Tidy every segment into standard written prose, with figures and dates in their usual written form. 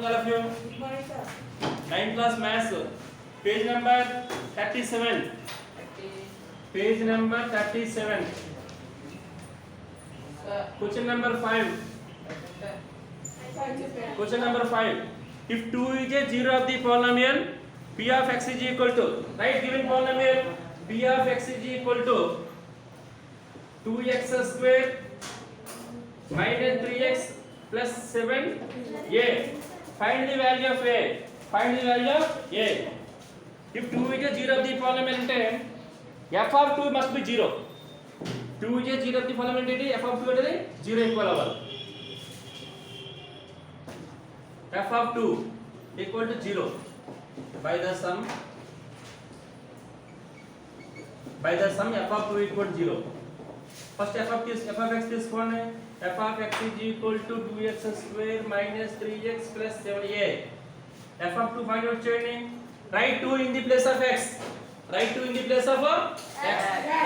morning, all of you. Good morning, sir. 9th class maths, page number 37. Page number 37. Question number 5. Question number 5. If 2 is a 0 of the polynomial, p of x is equal to, right, given polynomial p of x is equal to 2x square minus 3x plus 7a. Find the value of a. Find the value of a. If 2 is a 0 of the polynomial, then f of 2 must be 0. 2 is a 0 of the polynomial, then f of 2 is 0 equal over. F of 2 equal to 0 by the sum f of 2 equal to 0. First f of x తీసుకోండి. f of x is equal to 2x square minus 3x plus 7a. f of 2 find out చేయండి. Write 2 in the place of x. Write 2 in the place of x.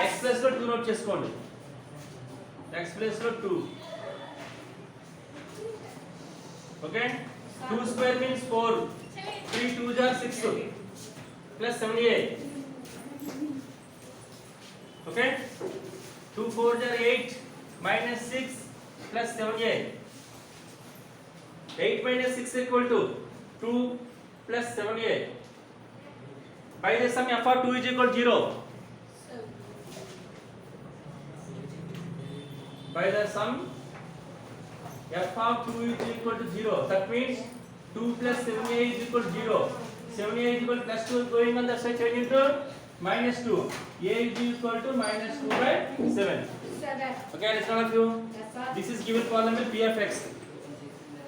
x place లో 2 note చేసుకోండి. x place లో 2. Okay? 2 square means 4. 3 2s are 6 plus 7a. Okay? 2 4s are 8 minus 6 plus 7a. 8 minus 6 equal to 2 plus 7a. By the sum f of 2 is equal to 0. By the sum f of 2 is equal to 0. That means 2 plus 7a is equal to 0. 7a is equal to plus 2 going on the side change into minus 2. a is equal to minus 2 by 7. 7. Okay, listen all of you. Yes, sir. This is given polynomial p of x.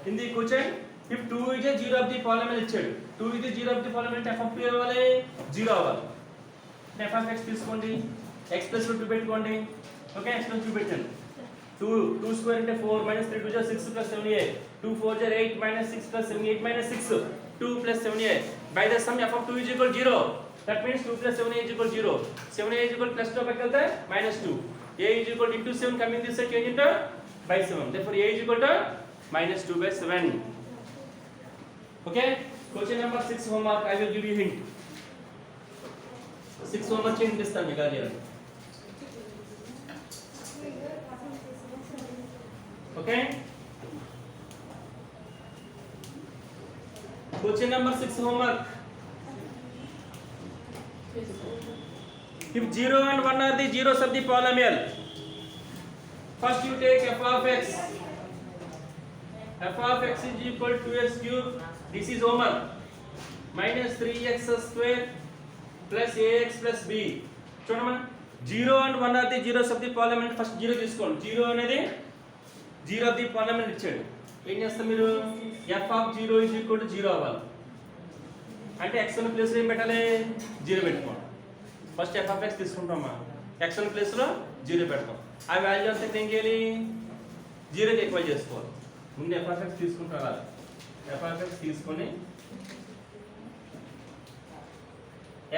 In the question, if 2 is a 0 of the polynomial ఇచ్చాడు. 2 is a 0 of the polynomial f of 2 అవ్వాలి 0 అవ్వాలి. f of x తీసుకోండి. x plus 2 పెట్టుకోండి. Okay, x plus 2 పెట్టండి. 2 square into 4 minus 3 2 is 6 plus 7a. 2 4 is 8 minus 6 plus 7 8 minus 6. 2 plus 7a. By the sum f of 2 is equal to 0. That means 2 plus 7a is equal to 0. 7a is equal to plus 2 పక్కకి వెళ్తే minus 2. a is equal to into 7 coming this side change into by 7. Therefore a is equal to minus 2 by 7. Okay? Question number 6 homework. I will give you hint. 6 homework change ఇస్తాను మీకు అది. Okay? Question number 6 homework. If 0 and 1 are the zeros of the polynomial, first you take f of x. f of x is equal to 2x cube. This is homework. Minus 3x square plus ax plus b. చూడమ్మా, 0 and 1 are the zeros of the polynomial. First 0 తీసుకోండి. 0 అనేది 0 of the polynomial ఇచ్చాడు. ఏం చేస్తాం మీరు? f of 0 is equal to 0 అవ్వాలి. అంటే x ఉన్న ప్లేస్లో ఏం పెట్టాలి? 0 పెట్టుకోండి. First f of x తీసుకుంటామా, x ఉన్న ప్లేస్లో 0 పెడతాం. ఆ వాల్యూ అంతా ఏం చేయాలి? 0కి ఈక్వల్ చేసుకోవాలి. ముందు f of x తీసుకుంటారా? f of x తీసుకొని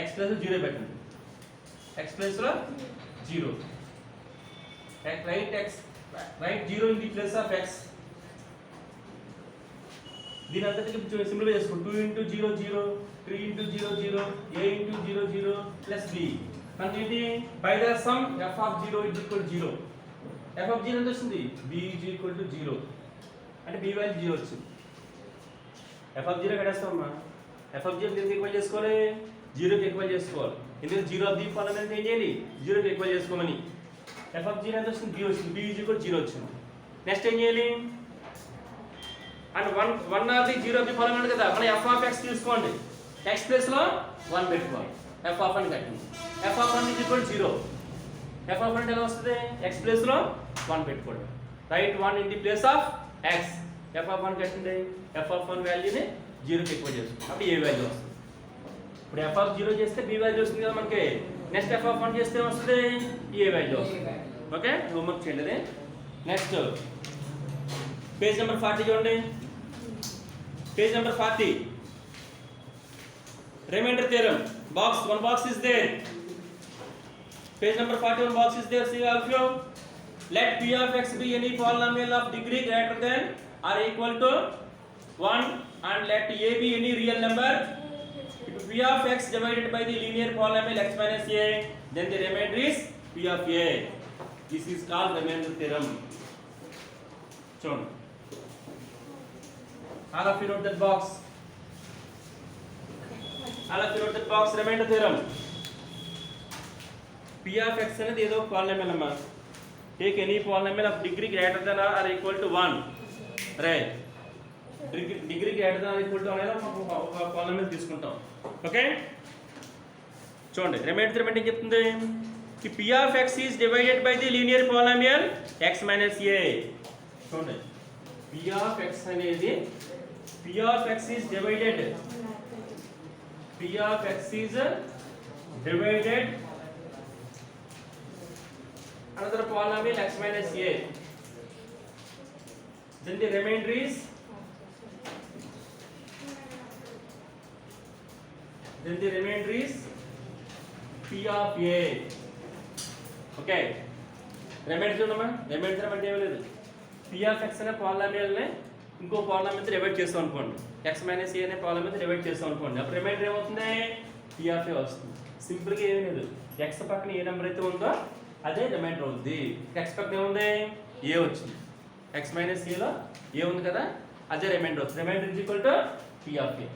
x ప్లస్ 0 పెట్టండి. x ప్లస్లో 0. Write 0 in the place of x. దీని అంతటికి సింప్లిఫై చేసుకోండి. 2 into 0 0, 3 into 0 0, a into 0 0 plus b. అంటే by the sum f of 0 is equal to 0. f of 0 ఎంత వస్తుంది? b is equal to 0. అంటే b వాల్యూ 0 వచ్చింది. f of 0 కట్టేస్తామమ్మా. f of 0 దీనికి equal చేసుకోవాలి, 0కి ఈక్వల్ చేసుకోవాలి. ఎందుకంటే 0 ఆఫ్ ది పాలినామిల్ ఏం చేయాలి? 0కి ఈక్వల్ చేసుకోమని. f of 0 ఎంత వస్తుంది? b వచ్చింది. b is equal to 0 వచ్చింది. నెక్స్ట్ ఏం చేయాలి? And 1 of the 0 of the polynomial కదా, మన f of x తీసుకోండి. x ప్లేస్ లో 1 పెట్టుకోవాలి. f of 1 కట్టండి. f of 1 is equal to 0. f of 1 ఎలా వస్తుంది? x ప్లేస్ లో 1 పెట్టుకోండి. Right 1 in the place of x. f of 1 కట్టండి. f of 1 వాల్యూని 0కి ఈక్వల్ చేసుకోండి. అప్పుడు a వాల్యూ వస్తుంది. ఇప్పుడు f of 0 చేస్తే b వాల్యూ వస్తుంది కదా మనకి. నెక్స్ట్ f of 1 చేస్తే వస్తుంది a వాల్యూ వస్తుంది. ఓకే, హోంవర్క్ చేయండి. నెక్స్ట్ పేజ్ నెంబర్ 40 చూడండి. Page number 40. Remainder theorem. One box is there. Page number 41 box is there. See all of you. Let p of x be any polynomial of degree greater than or equal to 1, and let a be any real number, if p of x divided by the linear polynomial x minus a, then the remainder is p of a. This is called remainder theorem. చూడండి, all of you wrote that box. All of you wrote that box. Remainder theorem. p of x అనేది ఏదో polynomial అమ్మా. Take any polynomial of degree greater than or equal to 1. Right. Degree greater than or equal to అనేది ఒక polynomial తీసుకుంటాం. Okay, చూడండి reminder theorem అంటే ఏం చెప్తుంది? కి p of x is divided by the linear polynomial x minus a. చూడండి, p of x అనేది p of x is divided another polynomial x minus a, then the remainder is p of a. Okay, remainder చూడమ్మా. Remainder అంటే ఏమీ లేదు, p of x అనే polynomial ని ఇంకో polynomial తో డివైడ్ చేస్తాం అనుకోండి, x minus a అనే polynomial తో డివైడ్ చేస్తాం అనుకోండి, అప్పుడు రిమైండర్ ఏమవుతుంది? p of a వస్తుంది. సింపుల్ గా ఏమీ లేదు, x పక్కన ఏ నెంబర్ అయితే ఉందో అదే రిమైండర్ అవుతుంది. x పక్కన ఏముంది? a వచ్చింది. x minus a లో a ఉంది కదా, అదే రిమైండర్ అవుతుంది. Remainder is equal to p of a.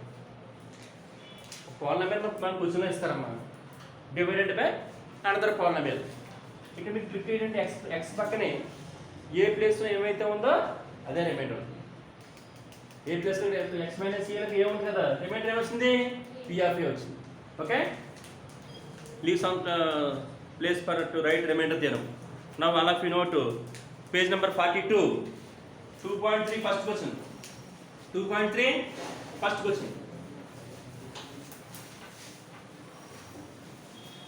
polynomial మనకు క్వశ్చన్లో ఇస్తారమ్మా, డివైడెడ్ బై అనదర్ polynomial. ఇక్కడ మీకు క్లిక్ ఏంటంటే x పక్కనే ఏ ప్లేస్ లో ఏమైతే ఉందో అదే రిమైండర్ అవుతుంది. ఏ ప్లేస్ లో x minus a లకు ఏ ఉంది కదా, రిమైండర్ ఏమొచ్చింది? p of a వచ్చింది. Okay, leave some place for to write remainder theorem. Now all of you know to page number 42, 2.3 first question. 2.3 first question.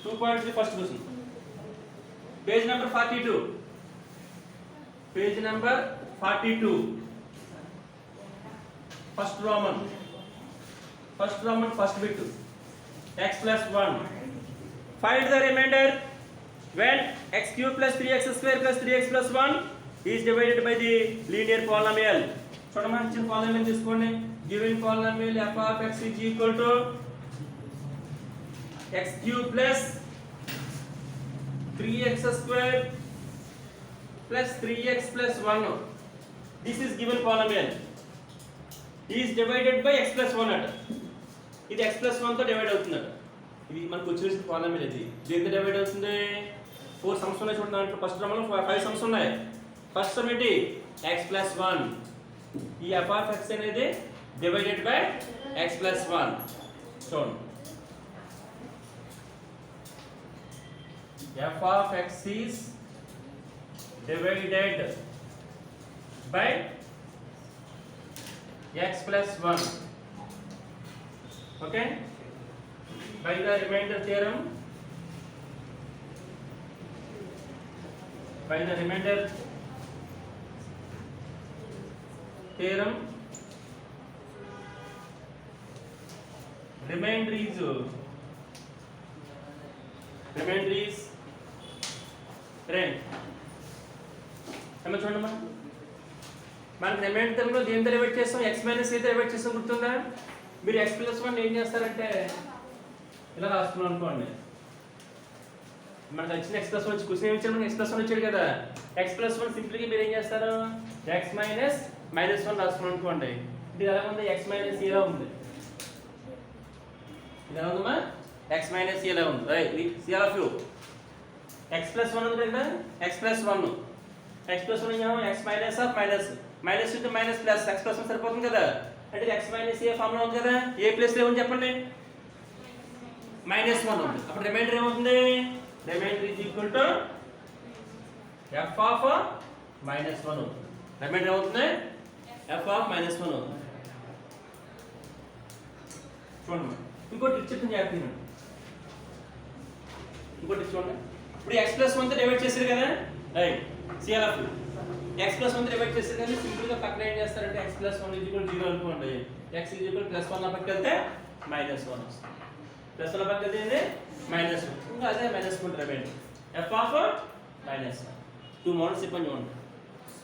2.3 first question. Page number 42. Page number 42. First Roman. First bit. X plus 1. Find the remainder when x cube plus 3x square plus 3x plus 1 is divided by the linear polynomial. చూడమా, ఇచ్చిన polynomial తీసుకోండి. Given polynomial f of x is equal to x cube plus 3x square plus 3x plus 1. This is given polynomial. Is divided by x plus 1 అట. ఇది x plus 1 తో divide అవుతుందట. ఇది మనకు వచ్చేసిన polynomial ఇది. దేంతో డివైడ్ అవుతుంది? 4 సమ్స్ ఉన్నాయి చూడండి, దాంట్లో ఫస్ట్ రౌండ్ లో 5 సమ్స్ ఉన్నాయి. ఫస్ట్ సమ్ ఏంటి? x plus 1. ఈ f of x అనేది డివైడెడ్ బై x plus 1. చూడండి, f of x is divided by x plus 1. Okay, by the remainder theorem, remainder is చూడండి, మనకి రిమైండర్ టర్మ్లో దేంతో డివైడ్ చేస్తాం? x మైనస్ a తో డివైడ్ చేస్తాం, గుర్తుందా? మీరు x ప్లస్ 1 ఏం చేస్తారంటే ఇలా రాసుకున్నాం అనుకోండి, మనకు వచ్చిన x ప్లస్ 1 క్వశ్చన్ ఏమి ఇచ్చాడు? మనకి x ప్లస్ 1 వచ్చాడు కదా, x ప్లస్ 1 సింప్లీగా మీరు ఏం చేస్తారు? x మైనస్ -1 రాసుకున్నాం అనుకోండి. ఇది ఎలా ఉంది? x మైనస్ a లా ఉంది. ఇది ఎలా ఉందమ్మా? x మైనస్ a లా ఉంది. Right, c of you x plus 1 ఉంది కదా, x ప్లస్ 1 ఏమో x minus of minus into minus plus x plus 1 సరిపోతుంది కదా. అంటే x మైనస్ a ఫార్ములా ఉంది కదా, ఏ ప్లేస్ లో ఏమని చెప్పండి? -1 ఉంది. అప్పుడు రిమైండర్ ఏమవుతుంది? Remainder is equal to f of -1 అవుతుంది. రిమైండర్ ఏమవుతుంది? f ఆఫ్ -1 అవుతుంది. చూడండి, ఇంకోటి చెప్తాను జాగ్రత్తగా. ఇంకోటి చూడండి, ఇప్పుడు x ప్లస్ 1 తో డివైడ్ చేశారు కదా, right, CL of x plus 1 తో డివైడ్ చేశారు కదా, సింపుల్ గా పక్కన ఏం చేస్తారంటే x ప్లస్ 1 0 అనుకోండి, x ప్లస్ 1 పక్కకి వెళ్తే -1 వస్తుంది. ప్లస్ 1 పక్కకి వెళ్తే -1, ఇంకా అదే -1 రిమైండర్ f ఆఫ్ -1. 2 మోడల్స్ చెప్పండి చూడండి.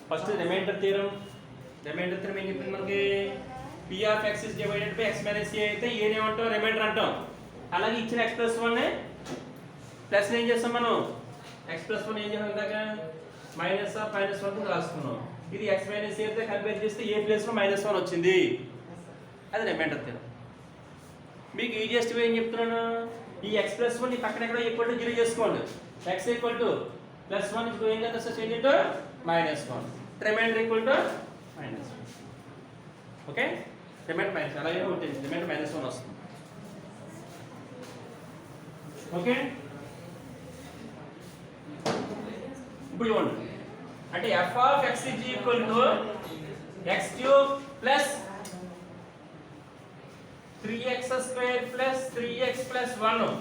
ఫస్ట్ రిమైండర్ థియరం ఏం చెప్పింది మనకి? p of x is divided by x minus a అయితే a ని ఏమంటాం రిమైండర్ అంటాం అలాగే ఇచ్చిన x plus 1 ని ప్లస్ ఏం చేస్తాం మనం x plus 1 ఏం చేసాం ఇందాక మైనస్ ఆఫ్ మైనస్ 1 ని రాసుకున్నాం ఇది x minus a తో కంపేర్ చేస్తే a ప్లేస్ లో మైనస్ 1 వచ్చింది అది రిమైండర్ థియరం మీకు ఈజియెస్ట్ వే ఏం చెప్తున్నాను ఈ x plus 1 ని పక్కన ఎక్కడ ఈక్వల్ టు 0 చేసుకోండి x equal to plus 1 is going to change into minus 1 remainder equal to minus 1 okay remainder minus అలాగే ఉంటుంది remainder minus 1 వస్తుంది ఓకే ఇప్పుడు చూడండి అంటే f of x is equal to x cube plus 3x square plus 3x plus 1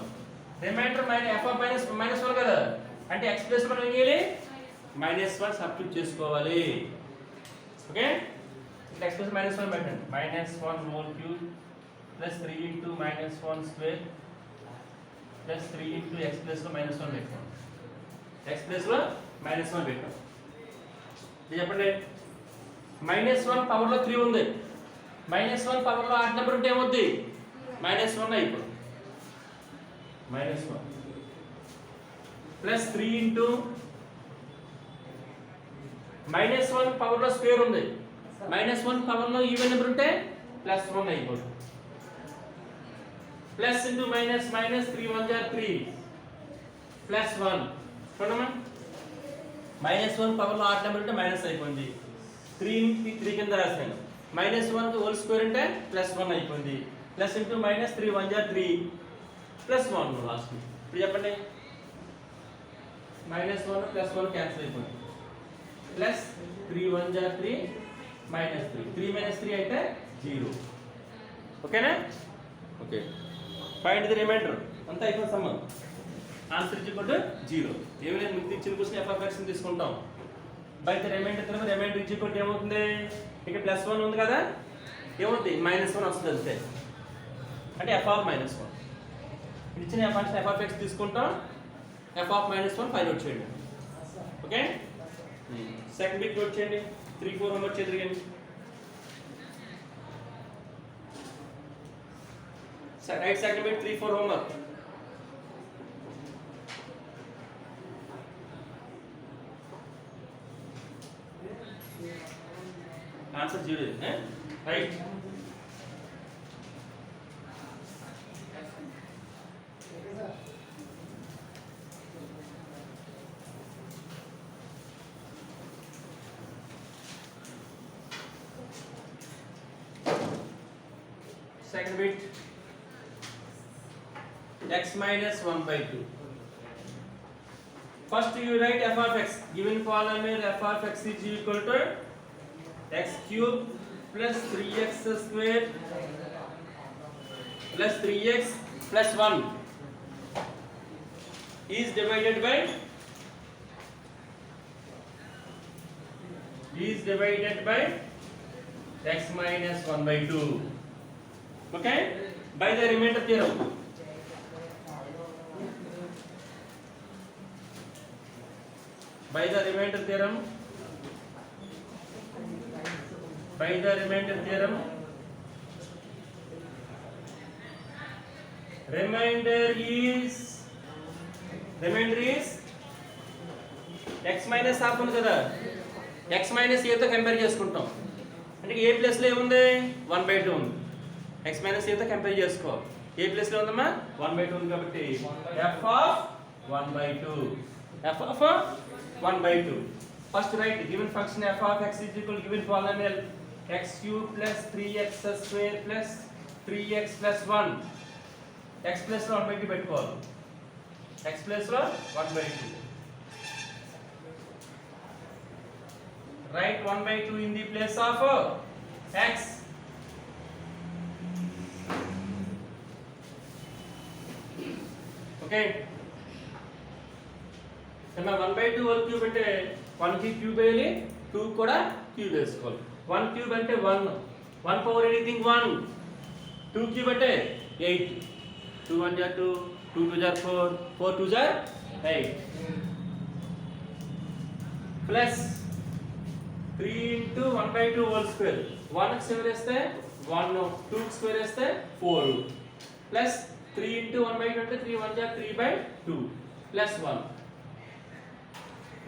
remainder f of minus 1 కదా అంటే x plus 1 ఏం చేయాలి -1 సబ్స్టిట్యూట్ చేసుకోవాలి ఓకే ఇక్కడ x ప్లస్ -1 పెట్టండి -1 whole cube plus 3 into -1 square plus 3 into x plus లో -1 పెట్టండి x plus లో -1 పెట్టండి ఇది చెప్పండి -1 పవర్ లో 3 ఉంది -1 పవర్ లో ఆడ్ నెంబర్ ఉంటే ఏమవుద్ది -1 అయిపోతుంది -1 ప్లస్ 3 ఇంటూ -1 పవర్ లో స్క్వేర్ ఉంది -1 పవర్ లో ఈవెన్ నెంబర్ ఉంటే +1 అయిపోతుంది ప్లస్ ఇంటూ మైనస్ 3 1 3 ప్లస్ 1 చూడమ్మా -1 పవర్ లో ఆడ్ నెంబర్ ఉంటే మైనస్ అయిపోయింది 3 కింద రాస్తాను -1 కి హోల్ స్క్వేర్ అంటే +1 అయిపోయింది ప్లస్ ఇంటూ -3 1 3 ప్లస్ 1 లాస్ట్ ఇప్పుడు చెప్పండి -1 +1 క్యాన్సిల్ అయిపోయింది ప్లస్ 3 1 3 -3 3 3 అయితే 0 ఓకేనా ఓకే ఫైండ్ ది రిమైండర్ అంతా అయిపోయింది సమ్మం ఆన్సర్ ఇస్ ఈక్వల్ టు 0 ఏమీ లేదు మీకు ఇచ్చిన క్వశ్చన్ f of x ని తీసుకుంటాం బై ది రిమైండర్ తర్వాత రిమైండర్ ఇస్ ఈక్వల్ టు ఏమవుతుంది ఇక్కడ +1 ఉంది కదా ఏమవుతుంది -1 వస్తుంది అంతే అంటే f of -1 ఇచ్చిన ఫంక్షన్ f of x తీసుకుంటాం f of -1 ఫైండ్ అవుట్ చేయండి ఓకే సెకండ్ బిట్ నోట్ చేయండి 3 4 హోంవర్క్ చేద్దాం right second bit 3 4 homework answer 0 right second bit x minus 1 by 2 first you write f of x given polynomial f of x is equal to x cube plus 3x square plus 3x plus 1 is divided by x minus 1 by 2 okay by the remainder theorem remainder is x minus half ఉంది కదా x minus a తో compare చేసుకుంటాం అంటే a plus లో ఏముంది 1/2 ఉంది x minus a తో compare చేసుకో a ప్లస్ లో ఉందమ్మా 1/2 ఉంది కాబట్టి f of 1/2 first write given function f of x is equal to given polynomial x cube plus 3x square plus 3x plus 1 x plus లో 1/2 పెట్టుకోవాలి x plus లో 1/2 write 1/2 in the place of x okay కన్నా 1/2 whole cube అంటే 1 కి cube వేయాలి 2 కూడా cube వేసుకోవాలి 1 cube అంటే 1 పవర్ ఎనీథింగ్ 1 2 క్యూబ్ అంటే 8 2 1 jar 2 2 2 jar 4 4 2 jar 8 plus 3 into 1/2 whole square 1 కి 7 వేస్తే 1 2 స్క్వేర్ వేస్తే 4 ప్లస్ 3 into 1 by 2 అంటే 3 1 जा 3 by 2 ప్లస్ 1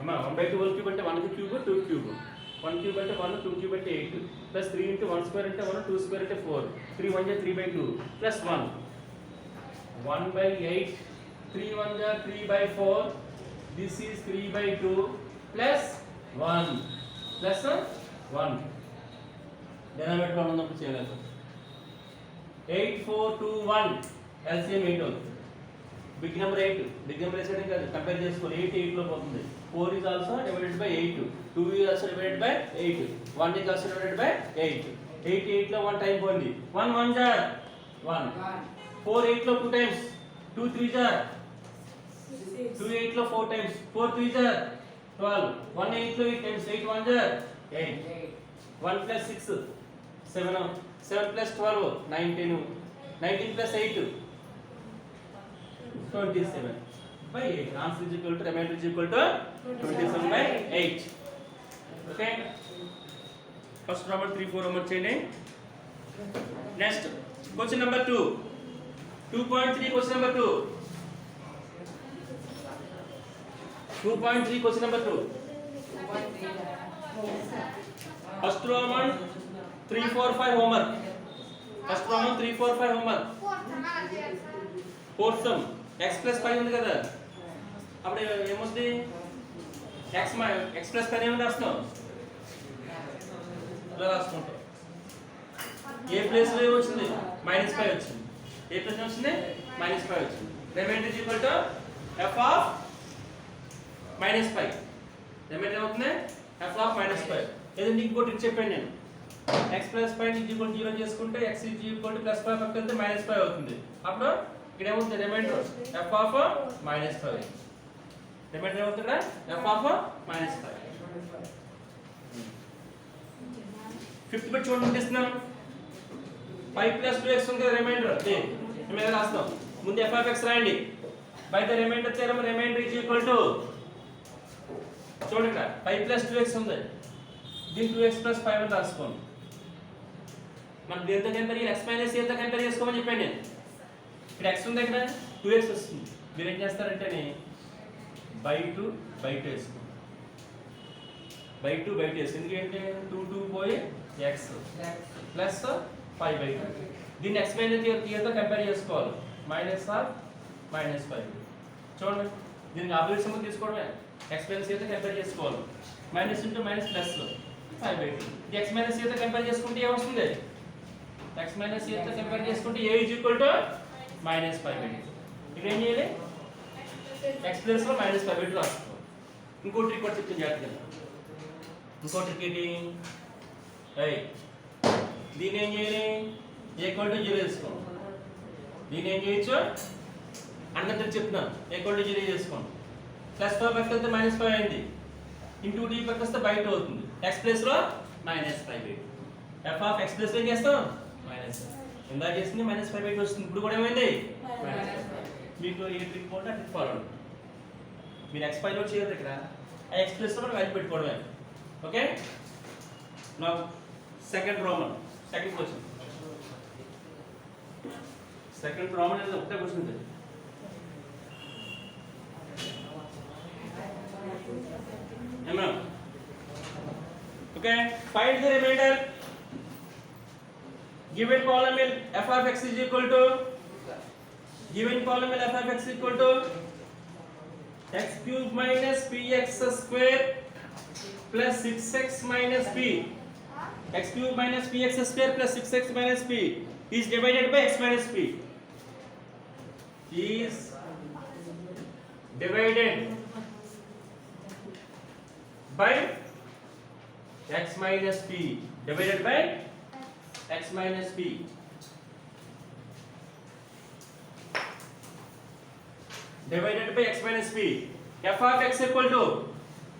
అమ్మా 1 by 2 క్యూబ్ అంటే 1 క్యూబ్ 2 క్యూబ్ 1 క్యూబ్ అంటే 1 2 క్యూబ్ అంటే 8 ప్లస్ 3 into 1 స్క్వేర్ అంటే 1 2 స్క్వేర్ అంటే 4 3 1 जा 3 by 2 ప్లస్ 1 1 by 8 3 1 जा 3 by 4 this is 3 by 2 plus 1 plus 1 denominator లో ఉన్నప్పుడు చేయాలి 8 4 2 1 LCM 8 అవుతుంది బిగ్ నెంబర్ 8 బిగ్ నెంబర్ వేసేయడం కాదు కంపేర్ చేసుకోవాలి 8 8 లో పోతుంది 4 is also divided by 8 2 is also divided by 8 1 is also divided by 8 8 8 లో 1 టైం పోయింది 1 1 jar 1 4 8 లో 2 times 2 3 jar 2 8 లో 4 times 4 3 jar 12 1 8 లో 8 times 8 1 jar 8 1 plus 6 7 7 plus 12 19 19 plus 8 27 by 8 answer is equal to remainder is equal to 27 by 8 okay first number 3 4 number cheyandi next question number 2 2.3 question number 2 2.3 question number 2 first Roman 3 4 5 homework first Roman 3 4 5 homework fourth sum x plus 5 ఉంది కదా అప్పుడు ఏమొస్తుంది x plus 5 ఏమని రాస్తాం ఇలా రాసుకుంటాం ఏ place లో వచ్చింది -5 వచ్చింది ఏ ప్లేస్ లో వచ్చింది -5 వచ్చింది remainder is equal to f of -5 remainder అవుతుంది f of -5 ఏదండి ఇంకోటి ట్రిక్ చెప్పాను నేను x plus 5 is equal to 0 చేసుకుంటే x is equal to plus 5 పక్కన వెళ్తే -5 అవుతుంది అప్పుడు ఇక్కడ ఏమవుతుంది రిమైండర్ f of -5 రిమైండర్ ఏమవుతుంది f of -5 ఫిఫ్త్ బిట్ చూడండి ఇస్తున్నాం 5 plus 2x ఉంది కదా రిమైండర్ మేము రాస్తాం ముందు f of x రాయండి by the remainder theorem remainder is equal to చూడండి ఇక్కడ 5 plus 2x ఉంది దీని 2x plus 5 అని రాసుకోండి మనం దేంతో కంపేర్ చేయాలి x minus a తో కంపేర్ చేసుకోమని చెప్పాను నేను ఇక్కడ x ఉంది ఇక్కడ 2x వస్తుంది మీరు ఏం చేస్తారంటే బై 2 వేసుకోండి బై 2 వేసుకోండి ఎందుకంటే 2 2 పోయి x ప్లస్ 5/2 దీన్ని x minus a తో కంపేర్ చేసుకోవాలి -5 చూడండి దీనికి ఆపోజిట్ సింబల్ తీసుకోవడమే x minus a తో కంపేర్ చేసుకోవాలి మైనస్ ఇంటూ మైనస్ ప్లస్ 5/2 ఇది x minus a తో కంపేర్ చేసుకుంటే ఏం వస్తుంది x minus a తో కంపేర్ చేసుకుంటే a is equal to -5/2 ఇక్కడ ఏం చేయాలి x ప్లస్ లో -5/2 రాసుకోవాలి ఇంకో ట్రిక్ కూడా చెప్తాను జాగ్రత్తగా ఇంకో ట్రిక్ ఏంటి దీన్ని ఏం చేయాలి a = 0 చేసుకోండి దీన్ని ఏం చేయొచ్చు అన్నట్టు చెప్తున్నాను a = 0 చేసుకోండి ప్లస్ 5 పక్కన వెళ్తే -5 అయింది ఇంటూ d పక్కన వస్తే బై 2 అవుతుంది x ప్లస్ లో -5/2 f of x ప్లస్ ఏం చేస్తాం మైనస్ ఇందా చేసింది -5/2 వస్తుంది ఇప్పుడు కూడా ఏమైంది మీకు ఏ ట్రిక్ పోతే ట్రిక్ ఫాలో మీరు x పై నోట్ చేయొద్దు ఇక్కడ ఆ x ప్లస్ లో వాల్యూ పెట్టుకోవడమే ఓకే నౌ సెకండ్ క్వశ్చన్ అనేది ఒకటే క్వశ్చన్ ఉంది ఏమన్నా okay find the remainder given polynomial f of x is equal to x cube minus px square plus 6x minus p x cube minus px square plus 6x minus p is divided by x minus p is divided by x minus p divided by x minus p divided by x minus p f of x equal to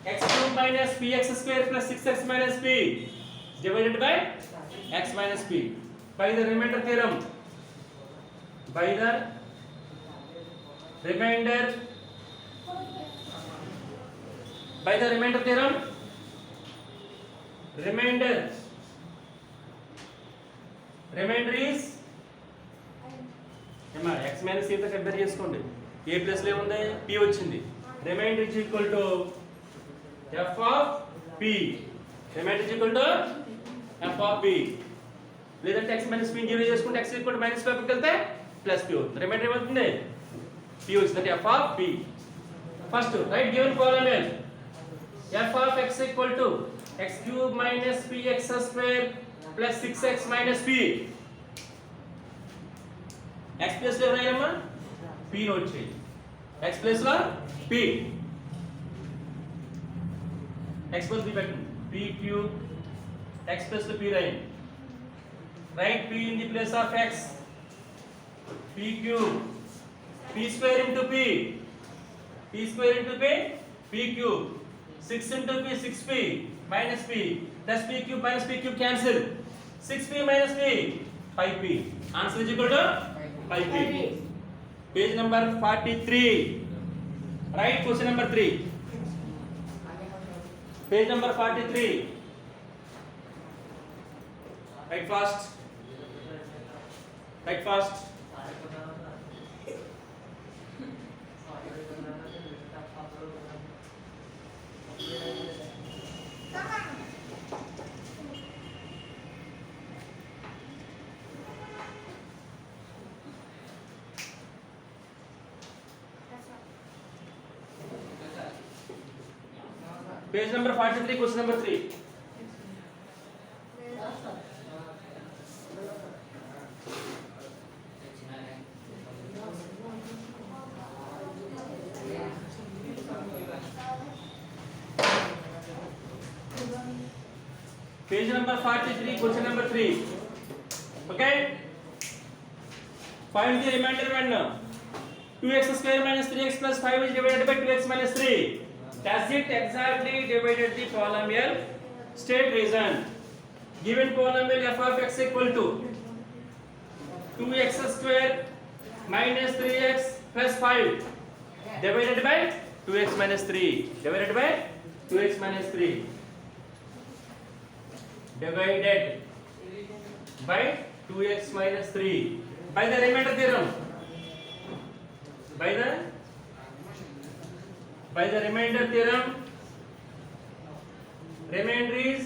x cube minus px square plus 6x minus p divided by x minus p by the remainder theorem remainder is ఏమా x minus a తో compare చేసుకోండి. a plus లో ఏముంది p వచ్చింది. Remainder is equal to f of p. Remainder is equal to f of p. లేదంటే x minus p zero చేసుకుంటే x equal to minus p పక్కకి వెళ్తే ప్లస్ p అవుతుంది. రిమైండర్ ఏమవుతుంది p వచ్చింది అంటే f of p. First right given polynomial f of x equal to x cube minus px square plus 6x minus p. x plus లో రాయమ్మా p note చేయి. x plus లో p, x plus p పెట్టండి. p cube x plus లో p రాయండి. Right p in the place of x. p cube p square into p, p square into p cube. 6 into p 6p minus p plus p cube minus p cube cancel. 6p minus p 5p. Answer is equal to 5p. Page number 43. Write question number 3. Page number 43. Write fast. Write fast. Page number 43, question number 3. Page number 43, question number 3. Okay? Find the remainder when 2x square minus 3x plus 5 is divided by 2x minus 3. Does it exactly divided the polynomial? State reason. Given polynomial f of x equal to 2x square minus 3x plus 5 divided by 2x minus 3. Divided by 2x minus 3. Divided by 2x minus 3. By the remainder theorem. By the remainder theorem, remainder is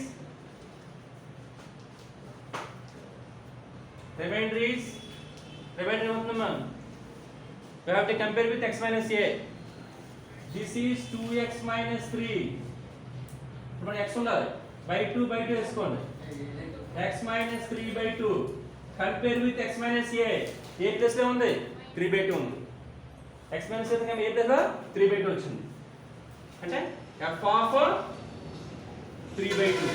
we have to compare with x minus a. This is 2x minus 3. ఇప్పుడు x ఉండాలి by 2 వేసుకోండి. x minus 3 by 2 compare with x minus a. a plus లో ఉంది 3 by 2 ఉంది. x minus a కన్నా a plus లో 3 by 2 వచ్చింది. అంటే f of 3 by 2.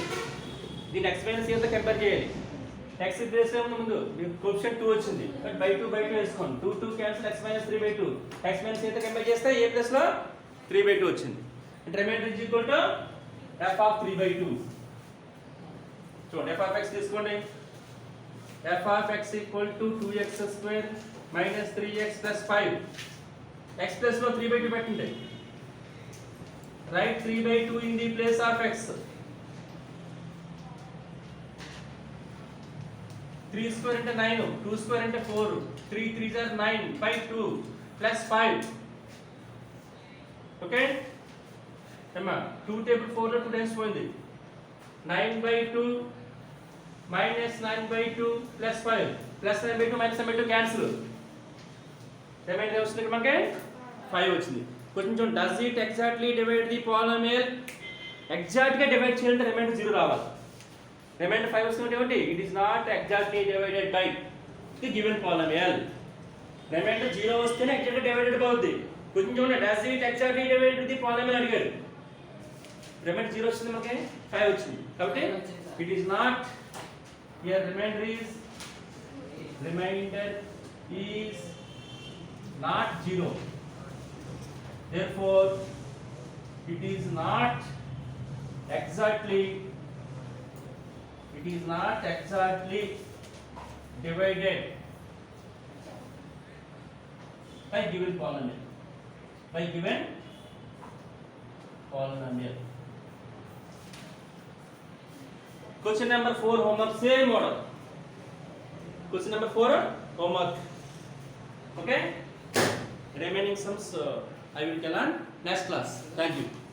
దీని x minus a తో కంపేర్ చేయాలి. x ప్లస్ లో ఉంది ముందు కోఎఫిషియంట్ 2 వచ్చింది. బట్ by 2 వేసుకోండి. 2 2 cancel x minus 3 by 2. x minus a తో కంపేర్ చేస్తే a ప్లస్ లో 3 by 2 వచ్చింది. అంటే remainder is equal to f of 3 by 2. చూడండి f of x తీసుకోండి. f of x equal to 2x square minus 3x plus 5. x plus లో 3 by 2 పెట్టండి. Write 3 by 2 in the place of x. 3 square into 9, 2 square into 4, 3 3s are 9, 5 2 plus 5. Okay? Emma, 2 table 4 లో 2 times పోయింది. 9 by 2 minus 9 by 2 plus 5 plus 9 by 2 minus 9 by 2 cancel. Remainder వస్తుంది మనకి 5 వచ్చింది. Question చూడండి, does it exactly divide the polynomial? Exact గా divide చేయాలంటే remainder 0 రావాలి. Remainder 5 వస్తుంది కాబట్టి it is not exactly divided by the given polynomial. Remainder 0 వస్తేనే ఎగ్జాక్ట్ గా డివైడెడ్ అవుతుంది. క్వశ్చన్ చూడండి, does it exactly divide the polynomial అడిగారు. రిమైండర్ 0 వచ్చింది మనకి 5 వచ్చింది. కాబట్టి it is not here remainder is not 0. Therefore it is not exactly divided by given polynomial. Question number 4 homework, same order. Question number 4 homework. Okay, remaining sums I will tell on next class. Thank you.